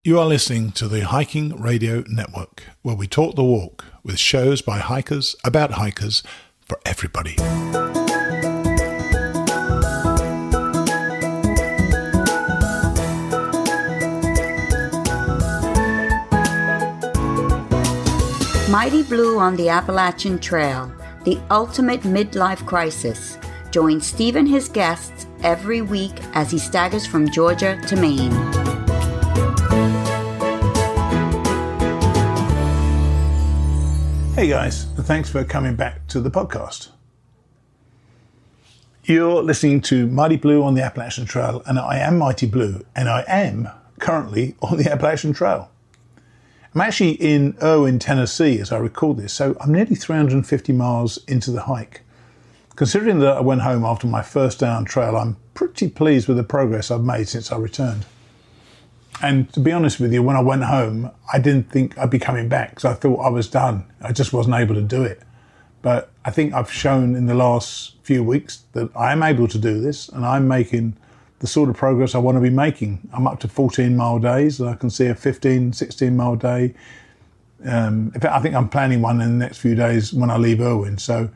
You are listening to the Hiking Radio Network, where we talk the walk with shows by hikers, about hikers, for everybody. Mighty Blue on the Appalachian Trail, the ultimate midlife crisis. Join Steve and his guests every week as he staggers from Georgia to Maine. Hey guys, and thanks for coming back to the podcast. You're listening to Mighty Blue on the Appalachian Trail, and I am Mighty Blue, and I am currently on the Appalachian Trail. I'm actually in Erwin, Tennessee as I record this, so I'm nearly 350 miles into the hike. Considering that I went home after my first day on trail, I'm pretty pleased with the progress I've made since I returned. And to be honest with you, when I went home, I didn't think I'd be coming back because I thought I was done. I just wasn't able to do it. But I think I've shown in the last few weeks that I am able to do this, and I'm making the sort of progress I want to be making. I'm up to 14-mile days, and I can see a 15, 16-mile day. In fact, I think I'm planning one in the next few days when I leave Erwin. So,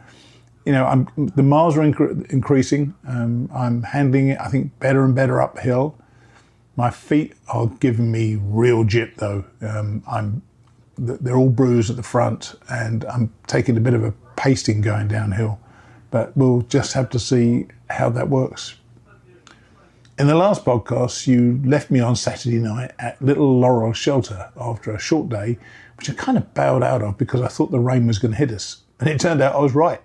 you know, the miles are increasing. I'm handling it, I think, better and better uphill. My feet are giving me real jip though. They're all bruised at the front, and I'm taking a bit of a pasting going downhill, but we'll just have to see how that works. In the last podcast, you left me on Saturday night at Little Laurel Shelter after a short day, which I kind of bailed out of because I thought the rain was going to hit us. And it turned out I was right.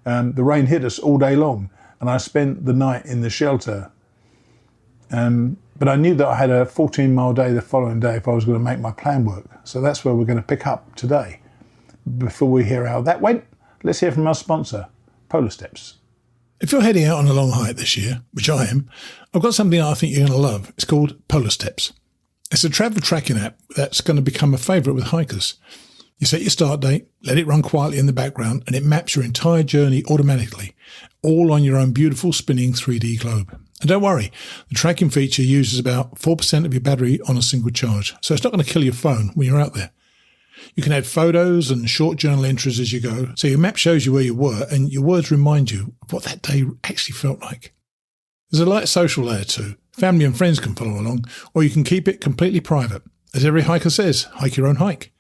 The rain hit us all day long, and I spent the night in the shelter. But I knew that I had a 14-mile day the following day if I was going to make my plan work. So that's where we're going to pick up today. Before we hear how that went, let's hear from our sponsor, Polar Steps. If you're heading out on a long hike this year, which I am, I've got something I think you're going to love. It's called Polar Steps. It's a travel tracking app that's going to become a favourite with hikers. You set your start date, let it run quietly in the background, and it maps your entire journey automatically, all on your own beautiful spinning 3D globe. And don't worry, the tracking feature uses about 4% of your battery on a single charge, so it's not going to kill your phone when you're out there. You can add photos and short journal entries as you go, so your map shows you where you were and your words remind you of what that day actually felt like. There's a light social layer too. Family and friends can follow along, or you can keep it completely private. As every hiker says, hike your own hike.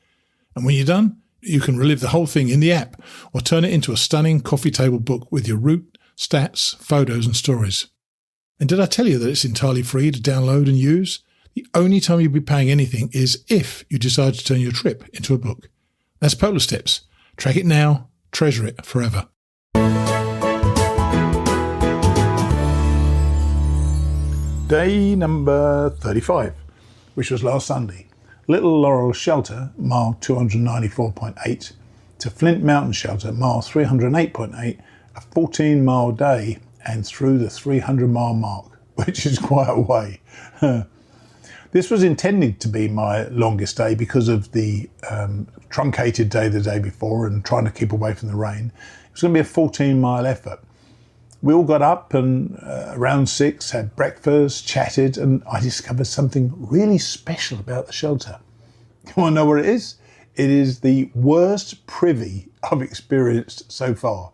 And when you're done, you can relive the whole thing in the app or turn it into a stunning coffee table book with your route, stats, photos and stories. And did I tell you that it's entirely free to download and use? The only time you'll be paying anything is if you decide to turn your trip into a book. That's Polar Steps. Track it now, treasure it forever. Day number 35, which was last Sunday. Little Laurel Shelter, mile 294.8, to Flint Mountain Shelter, mile 308.8, a 14-mile day, and through the 300-mile mark, which is quite a way. This was intended to be my longest day because of the truncated day the day before and trying to keep away from the rain. It was going to be a 14-mile effort. We all got up and around 6, had breakfast, chatted, and I discovered something really special about the shelter. You want to know what it is? It is the worst privy I've experienced so far.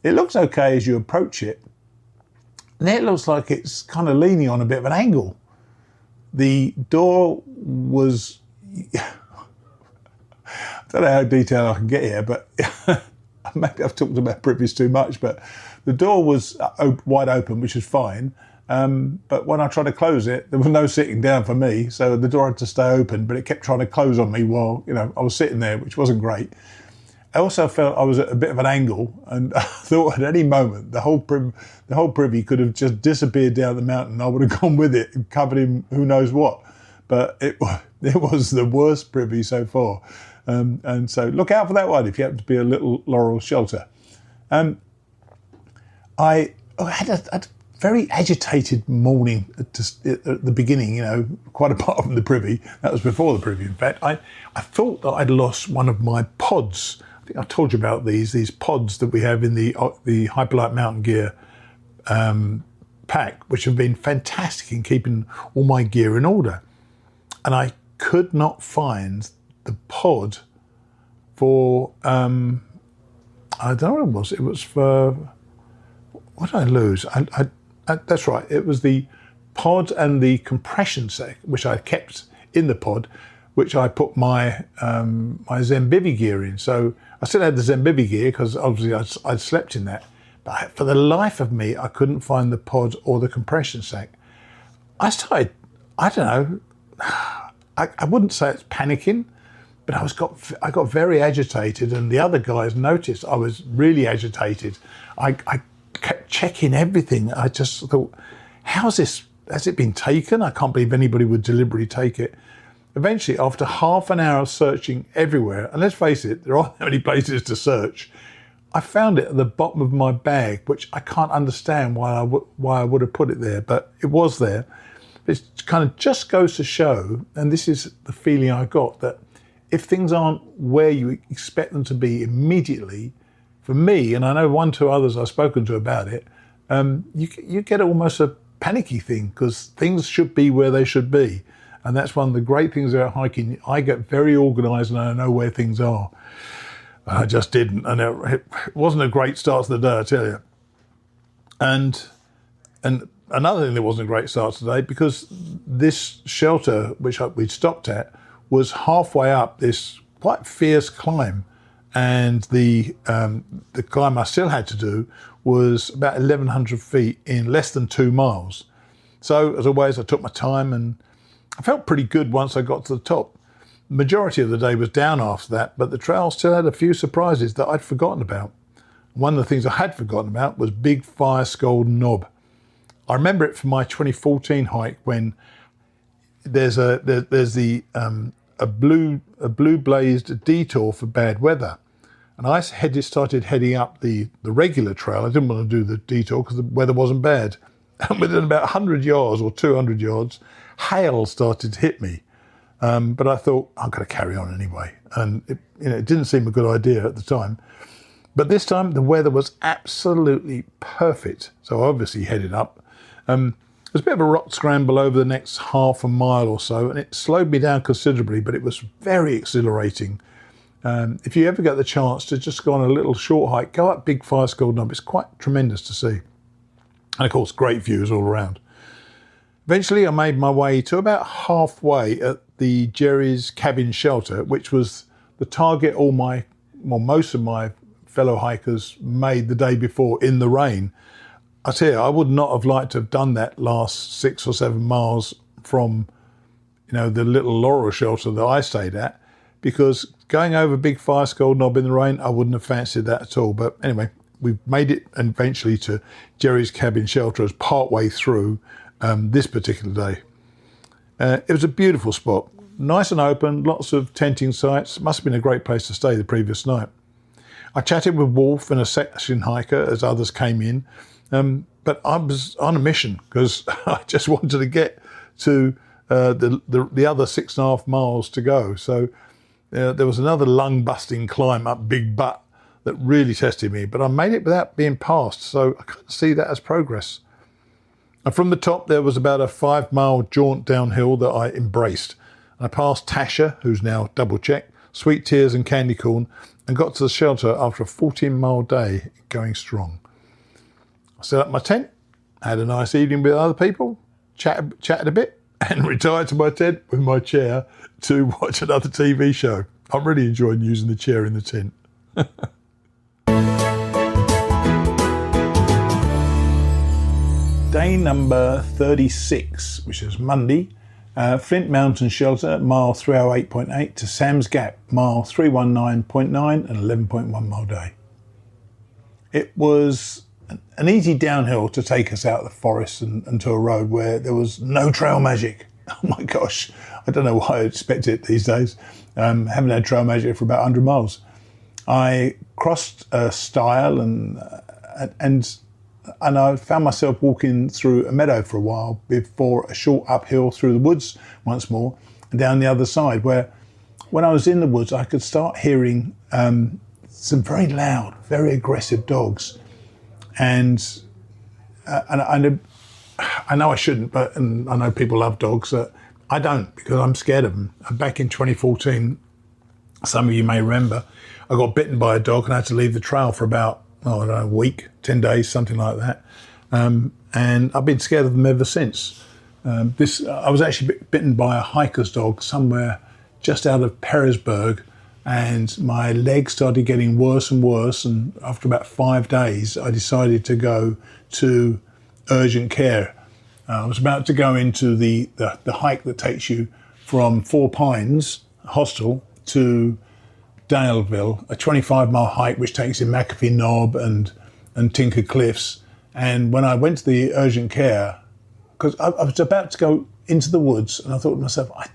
It looks okay as you approach it, and then it looks like it's kind of leaning on a bit of an angle. The door was, I don't know how detailed I can get here, but maybe I've talked about privies too much, but the door was wide open, which is fine. But when I tried to close it, there was no sitting down for me, so the door had to stay open, but it kept trying to close on me while, I was sitting there, which wasn't great. I also felt I was at a bit of an angle, and I thought at any moment the whole privy could have just disappeared down the mountain. I would have gone with it and covered him who knows what. But it was the worst privy so far. And so look out for that one if you happen to be a Little Laurel Shelter. I had a very agitated morning at the beginning, quite apart from the privy. That was before the privy, in fact. I thought that I'd lost one of my pods. I think I told you about these pods that we have in the Hyperlight Mountain Gear pack, which have been fantastic in keeping all my gear in order. and I could not find the pod for, I don't know what it was. It was for, what did I lose? That's right. It was the pod and the compression set, which I kept in the pod, which I put my my Zembivy gear in. So I still had the Zembivy gear because obviously I'd slept in that. But for the life of me, I couldn't find the pod or the compression sack. I started, I don't know, I wouldn't say it's panicking, but I got very agitated, and the other guys noticed I was really agitated. I kept checking everything. I just thought, how's this? Has it been taken? I can't believe anybody would deliberately take it. Eventually, after half an hour of searching everywhere, and let's face it, there aren't that many places to search, I found it at the bottom of my bag, which I can't understand why I would have put it there, but it was there. It kind of just goes to show, and this is the feeling I got, that if things aren't where you expect them to be immediately, for me, and I know 1 or 2 others I've spoken to about it, you get almost a panicky thing because things should be where they should be. And that's one of the great things about hiking. I get very organised and I know where things are. I just didn't, and it wasn't a great start to the day, I tell you. And another thing that wasn't a great start today, because this shelter, which we'd stopped at, was halfway up this quite fierce climb, and the climb I still had to do was about 1,100 feet in less than 2 miles. So as always, I took my time, and I felt pretty good once I got to the top. The majority of the day was down after that, but the trail still had a few surprises that I'd forgotten about. One of the things I had forgotten about was Big Fire Skull Knob. I remember it from my 2014 hike when there's a blue blazed detour for bad weather, and I started heading up the regular trail. I didn't want to do the detour because the weather wasn't bad. And within about 100 yards or 200 yards, hail started to hit me. But I thought, I'm going to carry on anyway. And it didn't seem a good idea at the time. But this time the weather was absolutely perfect. So I obviously headed up. There was a bit of a rock scramble over the next half a mile or so, and it slowed me down considerably, but it was very exhilarating. If you ever get the chance to just go on a little short hike, go up Big Fire Skull Knob. It's quite tremendous to see. And of course, great views all around. Eventually, I made my way to about halfway at the Jerry's cabin shelter, which was the target most of my fellow hikers made the day before in the rain. I tell you, I would not have liked to have done that last 6 or 7 miles from, the little Laurel shelter that I stayed at, because going over Big Fire Skull Knob in the rain, I wouldn't have fancied that at all. But anyway, we made it eventually to Jerry's cabin shelter as partway through this particular day. It was a beautiful spot, nice and open, lots of tenting sites. Must have been a great place to stay the previous night. I chatted with Wolf and a section hiker as others came in, but I was on a mission because I just wanted to get to the other 6.5 miles to go. So there was another lung-busting climb up Big Butt that really tested me, but I made it without being passed, so I couldn't see that as progress. And from the top, there was about a 5-mile jaunt downhill that I embraced. And I passed Tasha, who's now double checked, Sweet Tears and Candy Corn, and got to the shelter after a 14-mile day going strong. I set up my tent, had a nice evening with other people, chatted a bit, and retired to my tent with my chair to watch another TV show. I'm really enjoying using the chair in the tent. Day number 36, which is Monday, Flint Mountain Shelter, mile 308.8 to Sam's Gap, mile 319.9 and 11.1 mile day. It was an easy downhill to take us out of the forest and to a road where there was no trail magic. Oh my gosh, I don't know why I expect it these days. Haven't had trail magic for about 100 miles. I crossed a stile and I found myself walking through a meadow for a while before a short uphill through the woods once more and down the other side, where when I was in the woods I could start hearing some very loud, very aggressive dogs. And I know I shouldn't, but and I know people love dogs. I don't, because I'm scared of them. Back in 2014, some of you may remember, I got bitten by a dog and I had to leave the trail for about, I don't know, a week, 10 days, something like that. And I've been scared of them ever since. I was actually bitten by a hiker's dog somewhere just out of Petersburg, and my leg started getting worse and worse. And after about 5 days, I decided to go to urgent care. I was about to go into the hike that takes you from Four Pines Hostel to Daleville, a 25-mile hike which takes you McAfee Knob and Tinker Cliffs. And when I went to the urgent care, because I was about to go into the woods, and I thought to myself, I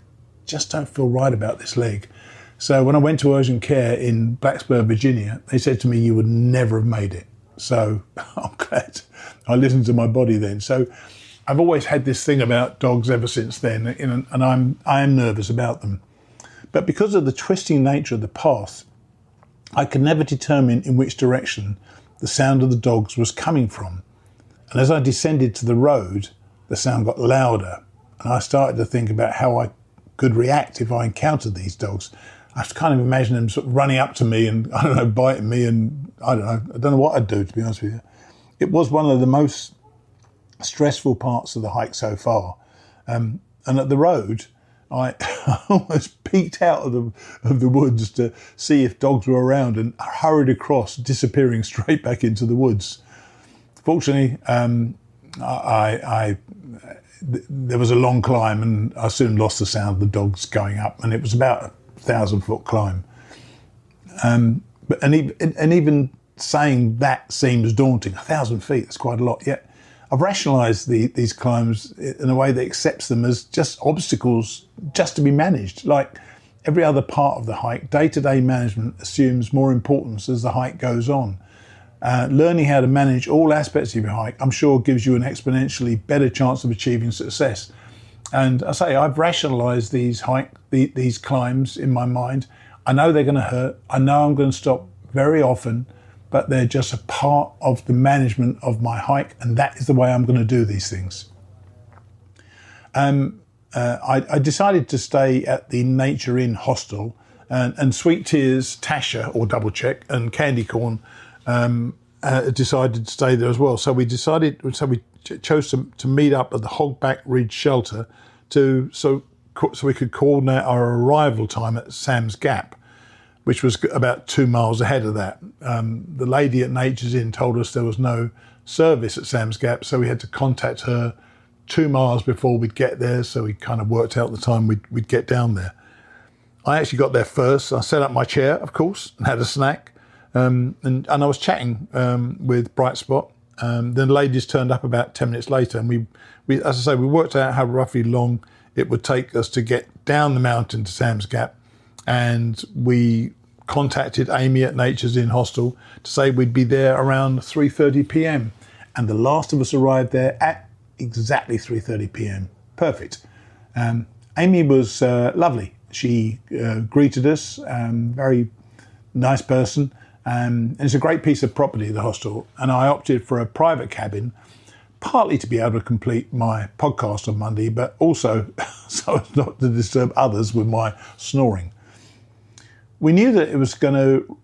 just don't feel right about this leg. So when I went to urgent care in Blacksburg, Virginia, they said to me, you would never have made it. So I'm glad I listened to my body then. So I've always had this thing about dogs ever since then, and I am nervous about them. But because of the twisting nature of the path, I could never determine in which direction the sound of the dogs was coming from. And as I descended to the road, the sound got louder, and I started to think about how I could react if I encountered these dogs. I was kind of imagining them sort of running up to me and, I don't know, biting me, and I don't know what I'd do, to be honest with you. It was one of the most stressful parts of the hike so far. And at the road, I almost peeked out of the woods to see if dogs were around, and hurried across, disappearing straight back into the woods. Fortunately, there was a long climb, and I soon lost the sound of the dogs going up, and it was about a 1,000-foot climb. But even saying that seems daunting. 1,000 feet, that's quite a lot. Yet I've rationalised these climbs in a way that accepts them as just obstacles just to be managed. Like every other part of the hike, day-to-day management assumes more importance as the hike goes on. Learning how to manage all aspects of your hike, I'm sure, gives you an exponentially better chance of achieving success. And I say, I've rationalised these climbs in my mind. I know they're going to hurt. I know I'm going to stop very often, but they're just a part of the management of my hike, and that is the way I'm going to do these things. I decided to stay at the Nature Inn hostel, and Sweet Tears, Tasha, or Double Check, and Candy Corn decided to stay there as well. So we chose to meet up at the Hogback Ridge shelter so we could coordinate our arrival time at Sam's Gap, which was about 2 miles ahead of that. The lady at Nature's Inn told us there was no service at Sam's Gap, so we had to contact her 2 miles before we'd get there, so we kind of worked out the time we'd get down there. I actually got there first. I set up my chair, of course, and had a snack. And I was chatting with Bright Spot. Then the ladies turned up about 10 minutes later, and we, as I say, we worked out how roughly long it would take us to get down the mountain to Sam's Gap, and we contacted Amy at Nature's Inn Hostel to say we'd be there around 3:30 p.m. And the last of us arrived there at exactly 3:30 p.m. Perfect. Amy was lovely. She greeted us, very nice person. And it's a great piece of property, the hostel, and I opted for a private cabin, partly to be able to complete my podcast on Monday, but also so as not to disturb others with my snoring. We knew that it was going to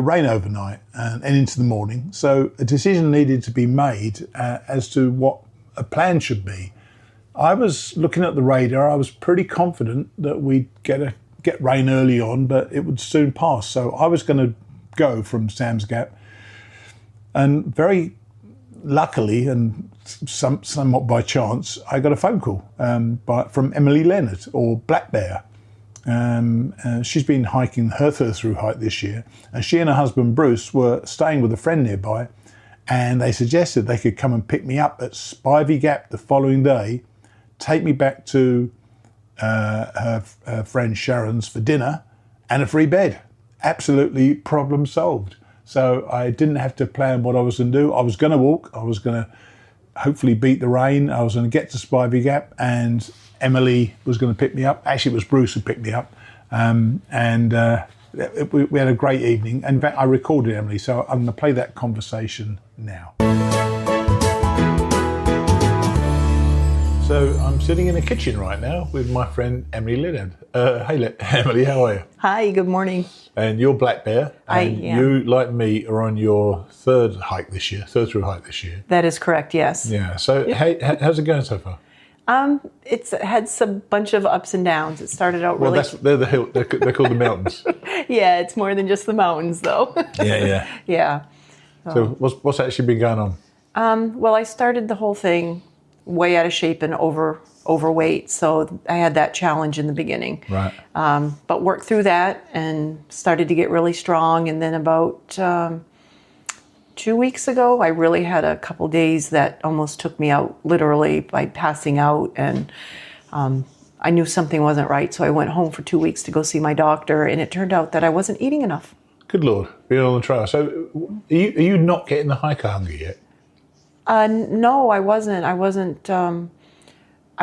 rain overnight and into the morning, so a decision needed to be made as to what a plan should be. I was looking at the radar. I was pretty confident that we'd get rain early on, but it would soon pass. So I was going to go from Sam's Gap, and very luckily and somewhat by chance, I got a phone call from Emily Leonard, or Black Bear. She's been hiking her through hike this year, and she and her husband Bruce were staying with a friend nearby, and they suggested they could come and pick me up at Spivey Gap the following day, take me back to her friend Sharon's for dinner, and a free bed. Absolutely problem solved. So I didn't have to plan what I was going to do. I was going to walk. I was going to hopefully beat the rain. I was going to get to Spivey Gap, and Emily was going to pick me up. Actually, it was Bruce who picked me up. We had a great evening. In fact, I recorded Emily, so I'm going to play that conversation now. So I'm sitting in the kitchen right now with my friend Emily Leonard. Hey, Emily, how are you? Hi, good morning. And you're black bear, and I am. you, like me, are on your third through hike this year. That is correct, yes. Yeah. So how's it going so far? It's had some bunch of ups and downs. It started out Well, really... they're the hill. They're called the mountains. Yeah, it's more than just the mountains, though. Yeah. Yeah. So what's actually been going on? Well, I started the whole thing way out of shape and overweight, so I had that challenge in the beginning. Right. But worked through that and started to get really strong, and then about 2 weeks ago, I really had a couple days that almost took me out, literally, by passing out, and I knew something wasn't right, so I went home for 2 weeks to go see my doctor, and it turned out that I wasn't eating enough. Good Lord, being on the trail. So are you not getting the hiker hunger yet? No, I wasn't. I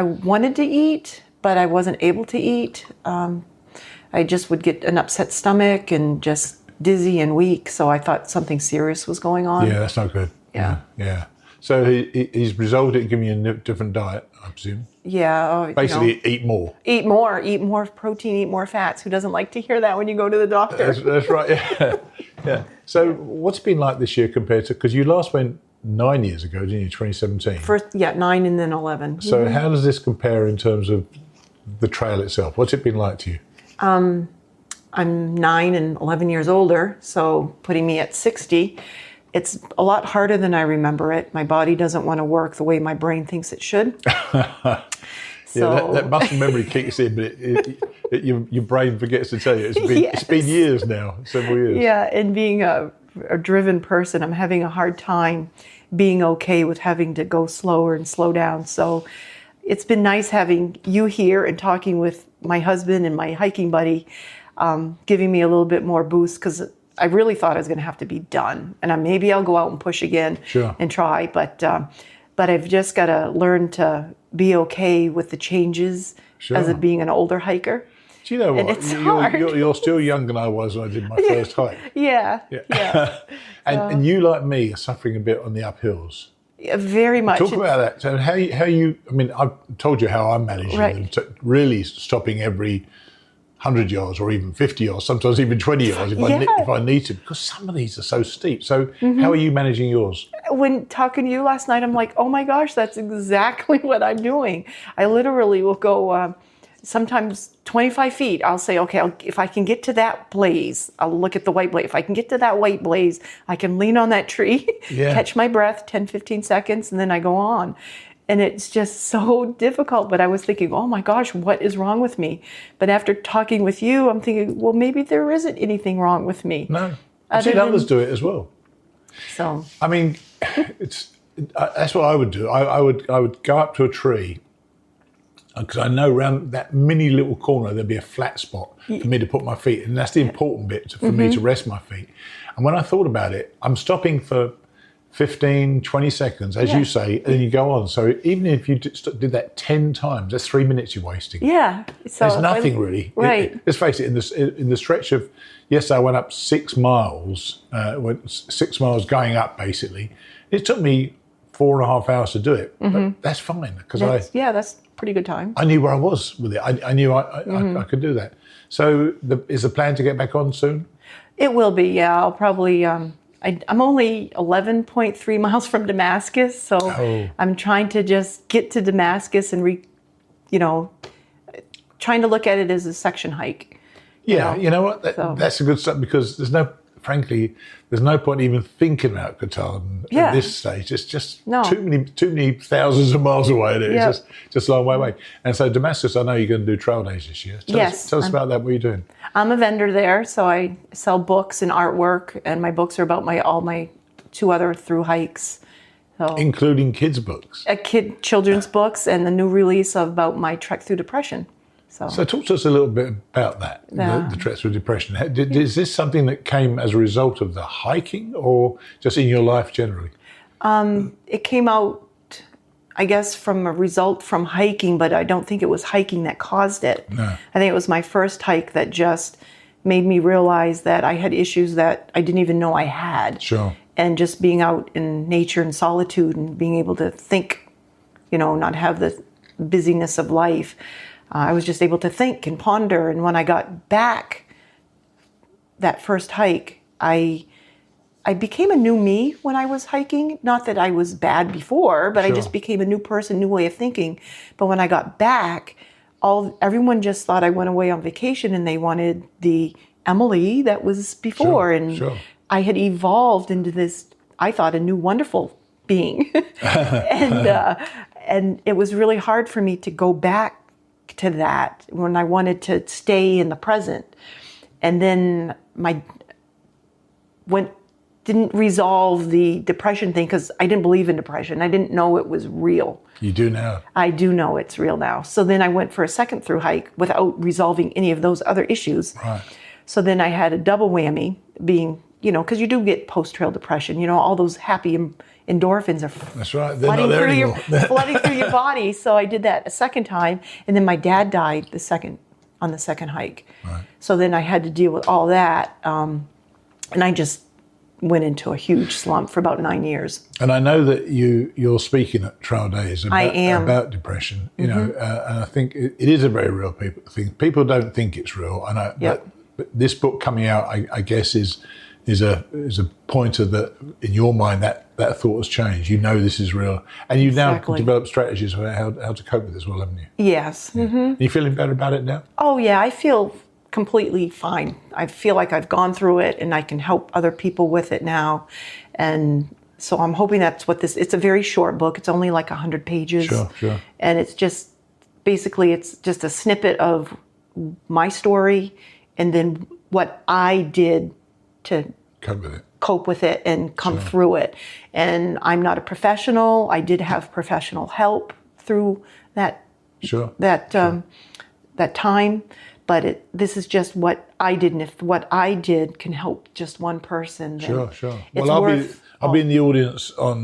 wanted to eat, but I wasn't able to eat. I just would get an upset stomach and just dizzy and weak, so I thought something serious was going on. Yeah, that's not good. Yeah. So he's resolved it and given you a different diet, I presume. Yeah. Basically, eat more. Eat more protein, eat more fats. Who doesn't like to hear that when you go to the doctor? That's right, yeah. Yeah. So what's it been like this year compared to, because you last went 9 years ago, didn't you, 2017? First, 9 and then 11. So how does this compare in terms of the trail itself? What's it been like to you? I'm 9 and 11 years older, so putting me at 60, it's a lot harder than I remember it. My body doesn't want to work the way my brain thinks it should. Yeah, that muscle memory kicks in, but your brain forgets to tell you. It's been years now, several years. Yeah, and being a driven person, I'm having a hard time being okay with having to go slower and slow down. So it's been nice having you here and talking with my husband and my hiking buddy, giving me a little bit more boost, because I really thought I was going to have to be done. And maybe I'll go out and push again and try, but I've just got to learn to be okay with the changes as of being an older hiker. Do you know what? And it's hard. You're still younger than I was when I did my first hike. Yeah. And you, like me, are suffering a bit on the uphills. Yeah, very much. Talk about that. So how you? I mean, I've told you how I'm managing them. Really stopping every 100 yards or even 50 yards, sometimes even 20 yards if I need to, because some of these are so steep. So how are you managing yours? When talking to you last night, I'm like, oh my gosh, that's exactly what I'm doing. I literally will go sometimes 25 feet. I'll say, okay, if I can get to that blaze, I'll look at the white blaze. If I can get to that white blaze, I can lean on that tree, catch my breath, 10, 15 seconds, and then I go on. And it's just so difficult. But I was thinking, oh my gosh, what is wrong with me? But after talking with you, I'm thinking, well, maybe there isn't anything wrong with me. No, I've seen others do it as well. So I mean, that's what I would do. I would go up to a tree, because I know around that mini little corner there'd be a flat spot for me to put my feet, and that's the important bit for me to rest my feet. And when I thought about it, I'm stopping for 15, 20 seconds, as you say, and then you go on. So even if you did that 10 times, that's 3 minutes you're wasting. Yeah. So there's nothing really. Right. Let's face it, in the stretch of, yesterday I went up 6 miles, 6 miles going up basically. It took me 4.5 hours to do it, but that's fine, because that's pretty good time. I knew where I was with it. I knew I could do that. So is the plan to get back on soon? It will be, yeah. I'll probably... I'm only 11.3 miles from Damascus, so I'm trying to just get to Damascus and, trying to look at it as a section hike. Yeah, you know what? That's a good step, because there's no point even thinking about Katahdin at this stage. It's just too many thousands of miles away. It's just a long way away. And so Damascus, I know you're going to do trail days this year. Tell us about that. What are you doing? I'm a vendor there, so I sell books and artwork, and my books are about all my 2 other through hikes. So, including kids' books? Children's books, and the new release about my trek through depression. So talk to us a little bit about that, the trek through depression. Is this something that came as a result of the hiking, or just in your life generally? It came out, I guess, from a result from hiking, but I don't think it was hiking that caused it. No. I think it was my first hike that just made me realize that I had issues that I didn't even know I had. Sure. And just being out in nature and solitude and being able to think, not have the busyness of life. I was just able to think and ponder. And when I got back that first hike, I became a new me when I was hiking. Not that I was bad before, but I just became a new person, new way of thinking. But when I got back, everyone just thought I went away on vacation, and they wanted the Emily that was before. I had evolved into this, I thought, a new wonderful being. And it was really hard for me to go back to that when I wanted to stay in the present. And then didn't resolve the depression thing because I didn't believe in depression. I didn't know it was real. You do now. I do know it's real now. So then I went for a second through hike without resolving any of those other issues. Right. So then I had a double whammy, being, because you do get post-trail depression, all those happy endorphins are That's right. They're not there anymore. Flooding through your body. So I did that a second time. And then my dad died on the second hike. Right. So then I had to deal with all that. And I just went into a huge slump for about 9 years. And I know that you're speaking at Trail Days about depression, and I think it is a very real thing. People don't think it's real, but this book coming out, I guess, is a pointer that in your mind that thought has changed. This is real, and you've now developed strategies for how to cope with this, well, haven't you? Yes. Yeah. Are you feeling better about it now? Oh yeah, I feel completely fine. I feel like I've gone through it and I can help other people with it now. And so I'm hoping that's what it's a very short book. It's only like 100 pages. Sure. And it's just, basically it's just a snippet of my story and then what I did to cope with it and come through it. And I'm not a professional. I did have professional help through that time. But this is just what I did, and if what I did can help just one person, then sure. Well, I'll be in the audience on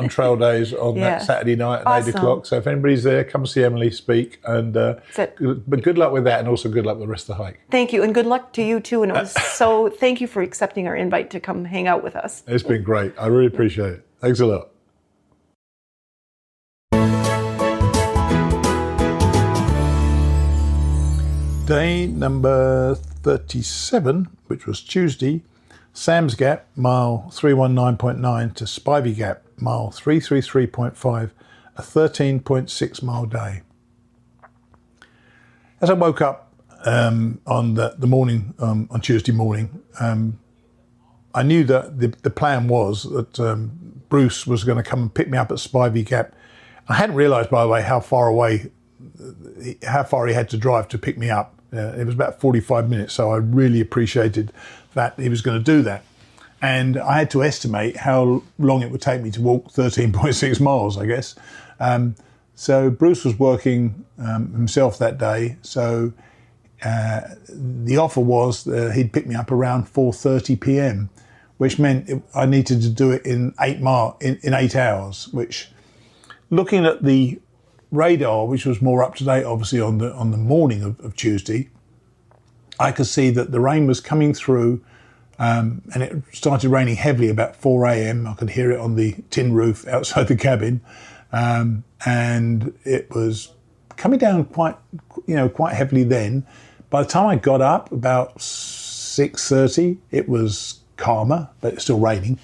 Trail Days on that Saturday night at 8 o'clock. So if anybody's there, come see Emily speak. And but good luck with that, and also good luck with the rest of the hike. Thank you, and good luck to you too. And it was thank you for accepting our invite to come hang out with us. It's been great. I really appreciate it. Thanks a lot. Day number 37, which was Tuesday, Sam's Gap, mile 319.9 to Spivey Gap, mile 333.5, a 13.6 mile day. As I woke up on the morning, on Tuesday morning, I knew that the plan was that Bruce was going to come and pick me up at Spivey Gap. I hadn't realised, by the way, how far he had to drive to pick me up. It was about 45 minutes, so I really appreciated that he was going to do that. And I had to estimate how long it would take me to walk 13.6 miles, I guess. So Bruce was working himself that day, so the offer was he'd pick me up around 4:30 p.m, which meant I needed to do it in 8 hours, which, looking at the radar, which was more up to date, obviously, on the morning of Tuesday, I could see that the rain was coming through, and it started raining heavily about 4 a.m. I could hear it on the tin roof outside the cabin, and it was coming down quite heavily then. By the time I got up about 6:30, it was calmer, but it's still raining.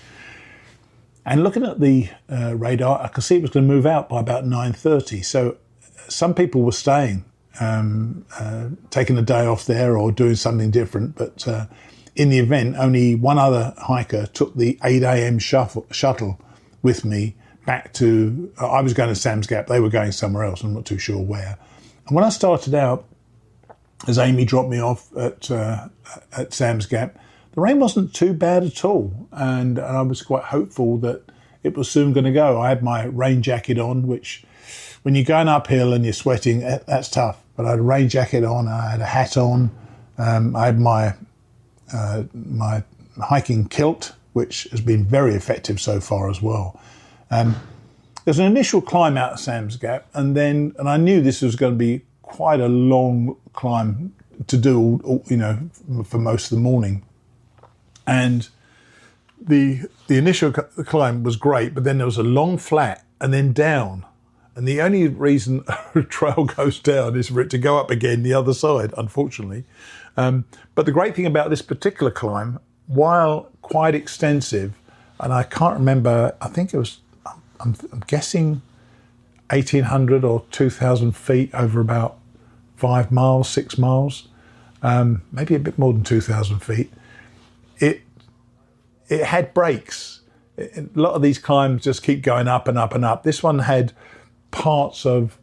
And looking at the radar, I could see it was going to move out by about 9:30. So some people were staying, taking a day off there or doing something different. But in the event, only one other hiker took the 8 a.m. shuttle with me back to, I was going to Sam's Gap. They were going somewhere else. I'm not too sure where. And when I started out, as Amy dropped me off at Sam's Gap, the rain wasn't too bad at all, and I was quite hopeful that it was soon going to go. I had my rain jacket on, which, when you're going uphill and you're sweating, that's tough. But I had a rain jacket on, I had a hat on, I had my hiking kilt, which has been very effective so far as well. There's an initial climb out of Sam's Gap, and I knew this was going to be quite a long climb to do, for most of the morning. And the initial climb was great, but then there was a long flat and then down. And the only reason a trail goes down is for it to go up again the other side, unfortunately. But the great thing about this particular climb, while quite extensive, and I can't remember, I think it was, I'm guessing 1,800 or 2,000 feet over about 5 miles, 6 miles, maybe a bit more than 2,000 feet. It had breaks. A lot of these climbs just keep going up and up and up. This one had parts of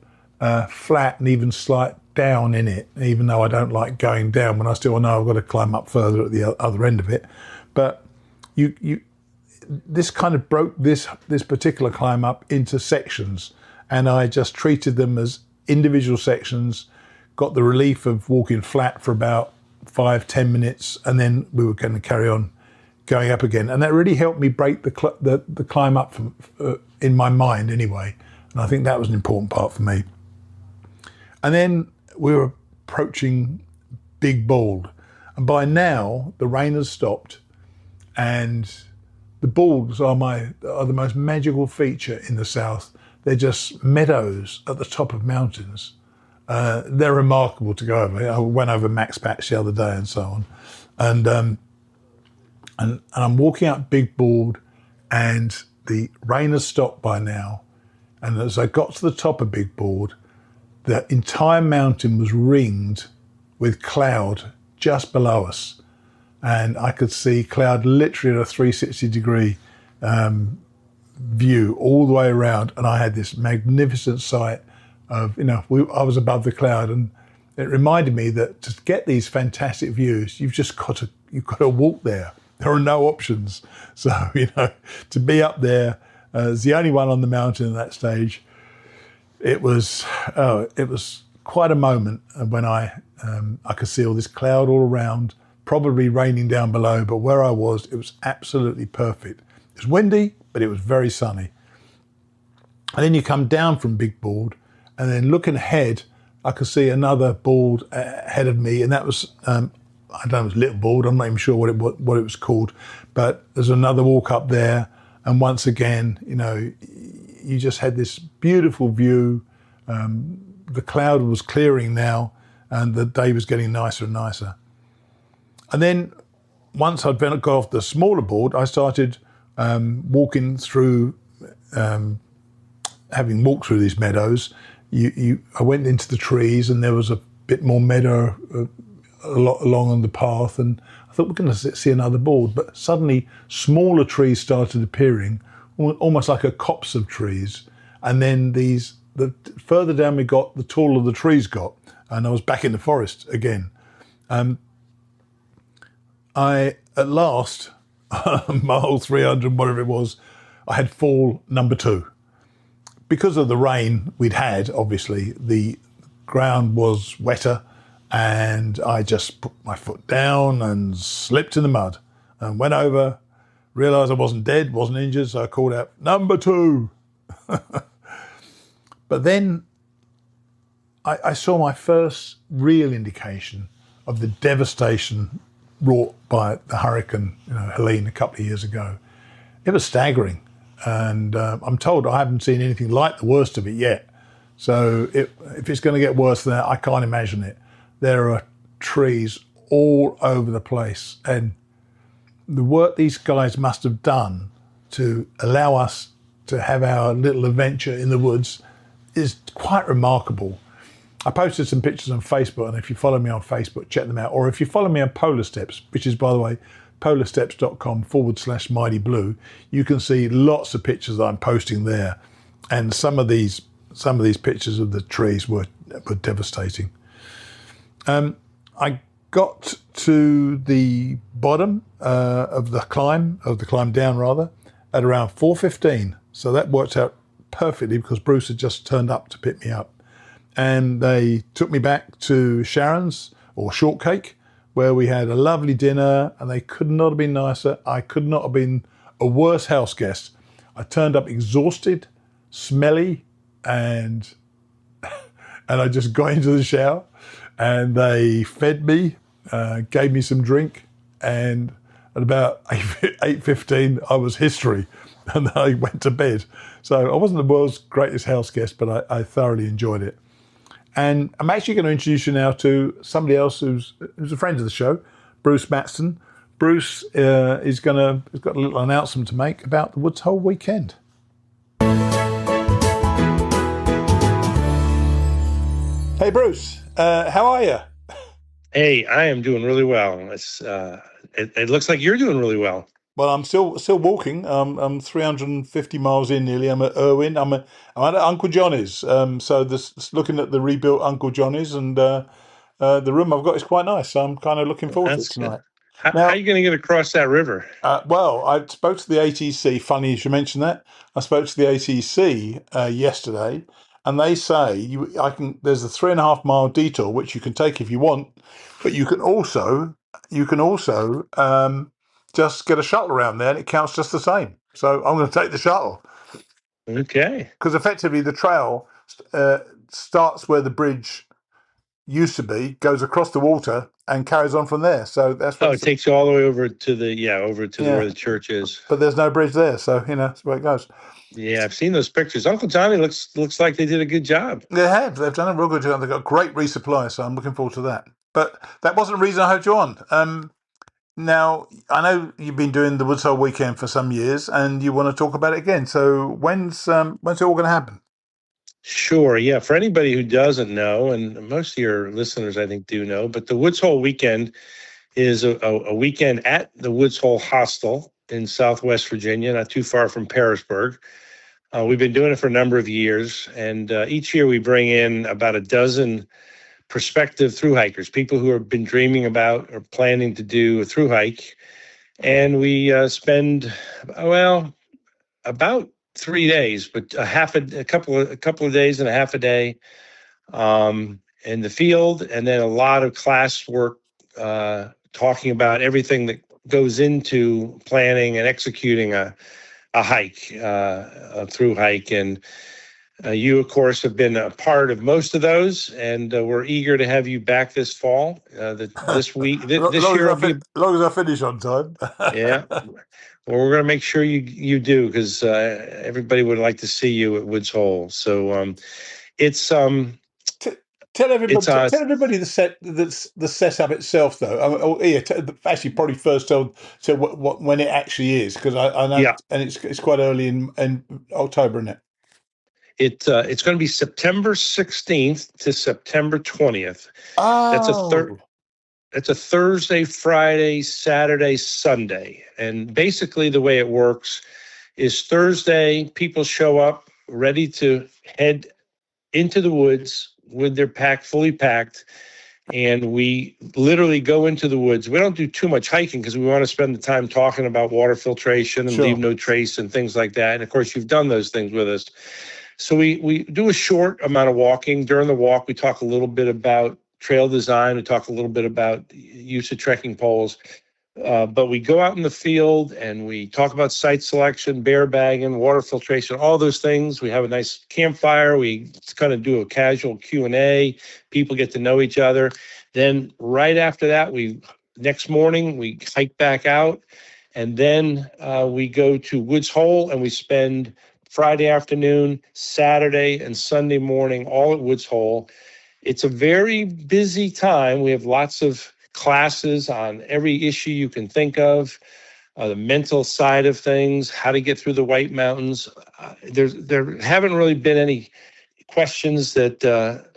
flat and even slight down in it, even though I don't like going down when I still know I've got to climb up further at the other end of it. But this kind of broke this particular climb up into sections, and I just treated them as individual sections, got the relief of walking flat for about 5-10 minutes, and then we were going to carry on going up again. And that really helped me break the climb up from, in my mind anyway. And I think that was an important part for me. And then we were approaching Big Bald. And by now, the rain has stopped. And the balds are the most magical feature in the south. They're just meadows at the top of mountains. They're remarkable to go over. I went over Max Patch the other day and so on. And I'm walking up Big Bald, and the rain has stopped by now. And as I got to the top of Big Bald, the entire mountain was ringed with cloud just below us. And I could see cloud literally at a 360-degree view all the way around. And I had this magnificent sight of, I was above the cloud. And it reminded me that to get these fantastic views, you've got to walk there. There are no options. So, to be up there as the only one on the mountain at that stage, it was quite a moment when I could see all this cloud all around, probably raining down below, but where I was, it was absolutely perfect. It was windy, but it was very sunny. And then you come down from Big Bald, and then looking ahead, I could see another bald ahead of me, and that was, I don't know, it was Little Bald, I'm not even sure what it was called, but there's another walk up there, and once again, you just had this beautiful view. The cloud was clearing now, and the day was getting nicer and nicer. And then once I'd got off the smaller board, I started walking through, having walked through these meadows, I went into the trees, and there was a bit more meadow along on the path, and I thought we're going to see another board, but suddenly smaller trees started appearing, almost like a copse of trees. And then the further down we got, the taller the trees got, and I was back in the forest again. I, at last, mile 300, whatever it was, I had fall number 2. Because of the rain we'd had, obviously, the ground was wetter, and I just put my foot down and slipped in the mud and went over, realised I wasn't dead, wasn't injured, so I called out, number 2. But then I saw my first real indication of the devastation wrought by the hurricane, Helene, a couple of years ago. It was staggering. And I'm told I haven't seen anything like the worst of it yet. So if it's going to get worse than that, I can't imagine it. There are trees all over the place. And the work these guys must have done to allow us to have our little adventure in the woods is quite remarkable. I posted some pictures on Facebook, and if you follow me on Facebook, check them out. Or if you follow me on Polar Steps, which is, by the way, polarsteps.com/Mighty Blue, you can see lots of pictures that I'm posting there. And some of these pictures of the trees were devastating. I got to the bottom of the climb down rather, at around 4:15. So that worked out perfectly because Bruce had just turned up to pick me up. And they took me back to Sharon's, or Shortcake, where we had a lovely dinner, and they could not have been nicer. I could not have been a worse house guest. I turned up exhausted, smelly, and I just got into the shower, and they fed me, gave me some drink, and at about 8:15, I was history. and I went to bed. So I wasn't the world's greatest house guest, but I thoroughly enjoyed it. And I'm actually going to introduce you now to somebody else who's a friend of the show, Bruce Matson. Bruce has got a little announcement to make about the Woods Hole weekend. Hey Bruce, how are you? Hey, I am doing really well. It looks like you're doing really well. Well, I'm still walking. I'm 350 miles in nearly. I'm at Irwin. I'm at Uncle Johnny's. So looking at the rebuilt Uncle Johnny's, and the room I've got is quite nice. So I'm kind of looking forward to it That's good. tonight. How are you going to get across that river? Well, I spoke to the ATC. Funny you should mention that. I spoke to the ATC yesterday, and they say there's a 3.5 mile detour which you can take if you want, but you can also just get a shuttle around there, and it counts just the same. So I'm going to take the shuttle. Okay. Because effectively the trail starts where the bridge used to be, goes across the water, and carries on from there. So that's it takes you all the way over to where the church is. But there's no bridge there, so that's where it goes. Yeah, I've seen those pictures. Uncle Johnny looks like they did a good job. They have. They've done a real good job. They've got great resupply, so I'm looking forward to that. But that wasn't the reason I had you on. Now, I know you've been doing the Woods Hole weekend for some years, and you want to talk about it again. So when's it all going to happen? Sure. Yeah. For anybody who doesn't know, and most of your listeners, I think, do know, but the Woods Hole weekend is a weekend at the Woods Hole Hostel in Southwest Virginia, not too far from Pearisburg. We've been doing it for a number of years, and each year we bring in about a dozen prospective thru hikers, people who have been dreaming about or planning to do a thru hike. And we spend, about 3 days, but a couple of days and a half a day in the field, and then a lot of class work talking about everything that goes into planning and executing a hike, a thru hike. And you, of course, have been a part of most of those, and we're eager to have you back this fall. This week, this year, as long as I finish on time. Yeah. Well, we're going to make sure you do, because everybody would like to see you at Woods Hole. So it's Tell everybody the setup itself, though. Actually, probably first tell when it actually is, because I know, and it's quite early in October, isn't it? It's going to be September 16th to September 20th. Oh. That's a Thursday, Friday, Saturday, Sunday. And basically the way it works is Thursday, people show up ready to head into the woods with their pack fully packed. And we literally go into the woods. We don't do too much hiking because we want to spend the time talking about water filtration and leave no trace and things like that. And of course, you've done those things with us. So we do a short amount of walking. During the walk, we talk a little bit about trail design. We talk a little bit about use of trekking poles. But we go out in the field and we talk about site selection, bear bagging, water filtration, all those things. We have a nice campfire. We kind of do a casual Q&A. People get to know each other. Then right after that, next morning, we hike back out. And then we go to Woods Hole and we spend Friday afternoon, Saturday, and Sunday morning all at Woods Hole. It's a very busy time. We have lots of classes on every issue you can think of, the mental side of things, how to get through the White Mountains. There haven't really been any questions that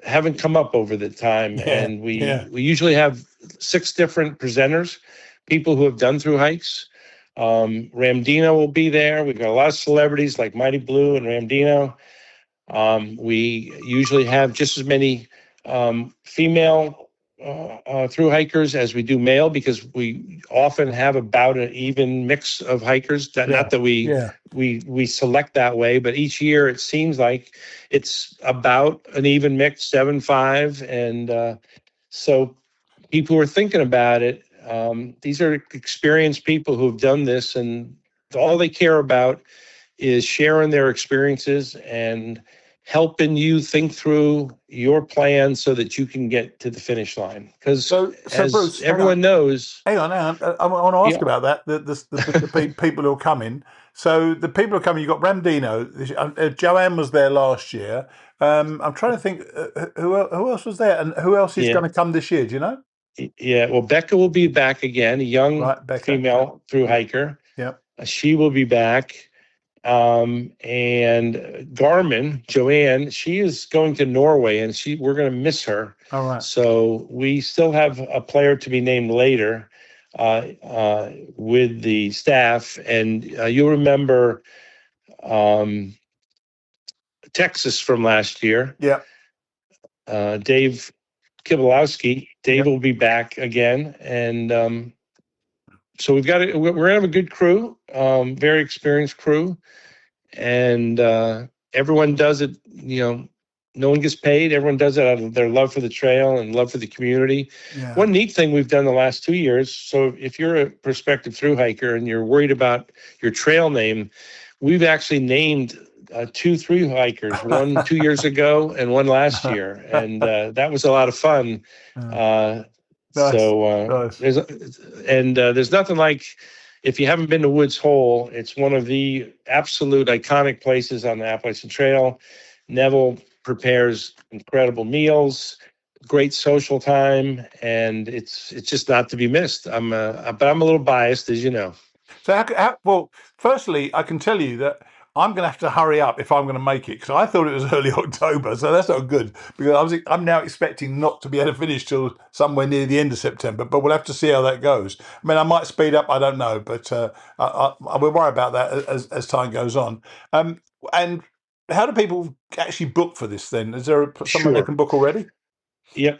haven't come up over the time. And we usually have 6 different presenters, people who have done through hikes. Ramdino will be there. We've got a lot of celebrities like Mighty Blue and Ramdino. We usually have just as many female through hikers as we do male, because we often have about an even mix of hikers. Not that we select that way, but each year it seems like it's about an even mix, 7-5. And so people who are thinking about it, these are experienced people who have done this, and all they care about is sharing their experiences and helping you think through your plan so that you can get to the finish line. Because So as Bruce, everyone knows, hang on. I want to ask yeah, about that. The people who are coming. So the people who are coming. You got Ramdino. Joanne was there last year. I'm trying to think who else was there, and who else is yeah, going to come this year. Do you know? yeah. Well, Becca will be back again, a young Right, Becca. female through Yeah. hiker. Yeah. She will be back. And Garmin, Joanne, she is going to Norway, and we're going to miss her. All right. So we still have a player to be named later with the staff. And you'll remember Texas from last year. Yeah. Dave Kibolowski. Dave Yep. will be back again. And so we're going to have a good crew, very experienced crew. And everyone does it, no one gets paid. Everyone does it out of their love for the trail and love for the community. Yeah. One neat thing we've done the last 2 years, so if you're a prospective thru hiker and you're worried about your trail name, we've actually named 2 thru hikers, one 2 years ago and one last year. And that was a lot of fun. Nice. Nice. There's nothing like, if you haven't been to Woods Hole, it's one of the absolute iconic places on the Appalachian Trail. Neville prepares incredible meals, great social time, and it's just not to be missed. But I'm a little biased, as you know. So, well, firstly, I can tell you that I'm going to have to hurry up if I'm going to make it, because I thought it was early October, so that's not good, because I'm now expecting not to be able to finish till somewhere near the end of September, but we'll have to see how that goes. I mean, I might speed up, I don't know, but I will worry about that as time goes on. And how do people actually book for this then? Is there someone they can book already? Yeah,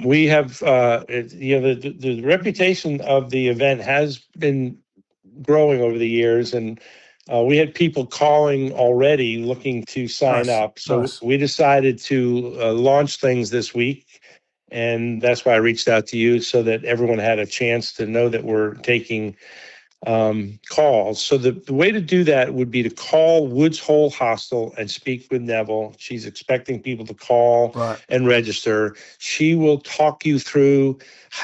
we have, the reputation of the event has been growing over the years, and we had people calling already looking to sign up. So we decided to launch things this week, and that's why I reached out to you, so that everyone had a chance to know that we're taking calls. So the way to do that would be to call Woods Hole Hostel and speak with Neville. She's expecting people to call and register. She will talk you through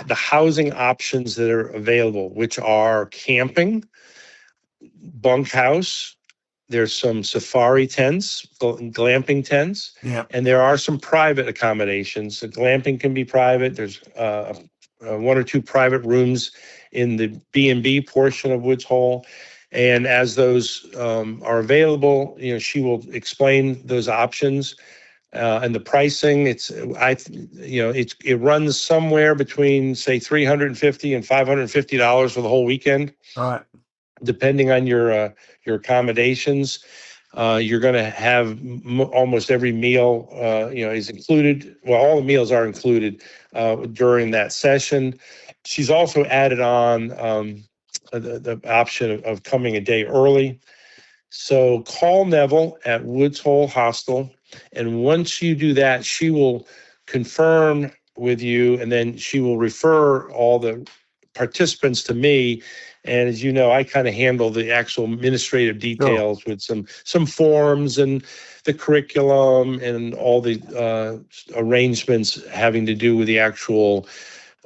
the housing options that are available, which are camping, bunkhouse. There's some safari tents, glamping tents, and there are some private accommodations. So glamping can be private. There's 1 or 2 private rooms in the B&B portion of Woods Hole. And as those are available, she will explain those options and the pricing. It runs somewhere between, say, $350 and $550 for the whole weekend. All right. Depending on your accommodations. You're going to have almost every meal, is included. Well, all the meals are included during that session. She's also added on the option of coming a day early. So call Neville at Woods Hole Hostel, and once you do that, she will confirm with you, and then she will refer all the participants to me. And as you know, I kind of handle the actual administrative details with some forms and the curriculum and all the arrangements having to do with the actual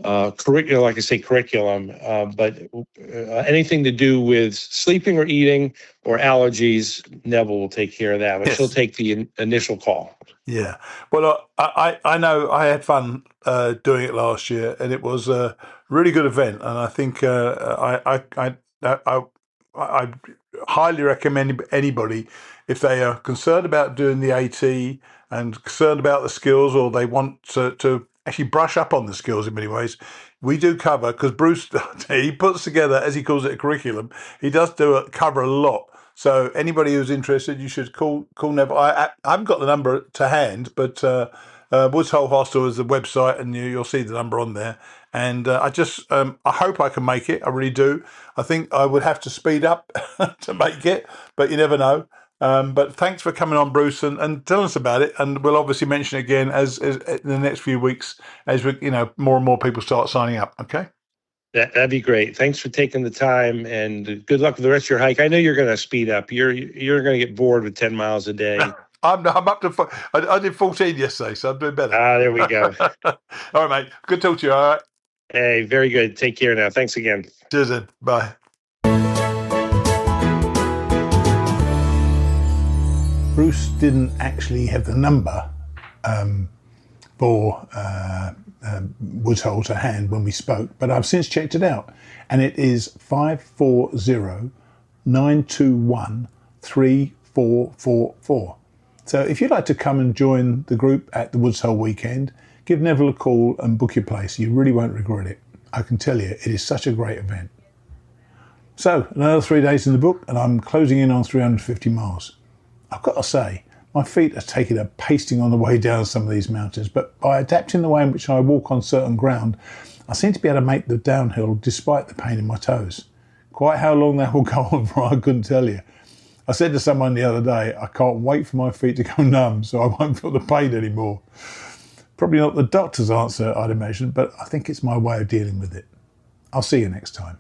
curriculum, like I say, curriculum, but anything to do with sleeping or eating or allergies, Neville will take care of that, but she'll take the initial call. Yeah. Well, I know I had fun doing it last year, and it was a really good event. And I think I highly recommend anybody, if they are concerned about doing the AT and concerned about the skills, or they want to actually brush up on the skills in many ways. We do cover, because Bruce, he puts together, as he calls it, a curriculum. He does cover a lot. So anybody who's interested, you should call Neville. I haven't got the number to hand, but Woods Hole Hostel is the website, and you'll see the number on there. And I hope I can make it. I really do. I think I would have to speed up to make it, but you never know. But thanks for coming on, Bruce, and telling us about it. And we'll obviously mention it again as in the next few weeks, as more and more people start signing up. Okay. That'd be great. Thanks for taking the time, and good luck with the rest of your hike. I know you're going to speed up. You're going to get bored with 10 miles a day. I'm up to. I did 14 yesterday, so I'm doing better. There we go. All right, mate. Good talk to you. All right. Hey, very good. Take care now. Thanks again. Cheers then. Bye. Bruce didn't actually have the number for Woods Hole to hand when we spoke, but I've since checked it out, and it is 540-921-3444. So if you'd like to come and join the group at the Woods Hole weekend, give Neville a call and book your place. You really won't regret it. I can tell you, it is such a great event. So, another 3 days in the book, and I'm closing in on 350 miles. I've got to say, my feet are taking a pasting on the way down some of these mountains, but by adapting the way in which I walk on certain ground, I seem to be able to make the downhill despite the pain in my toes. Quite how long that will go on for, I couldn't tell you. I said to someone the other day, I can't wait for my feet to go numb so I won't feel the pain anymore. Probably not the doctor's answer, I'd imagine, but I think it's my way of dealing with it. I'll see you next time.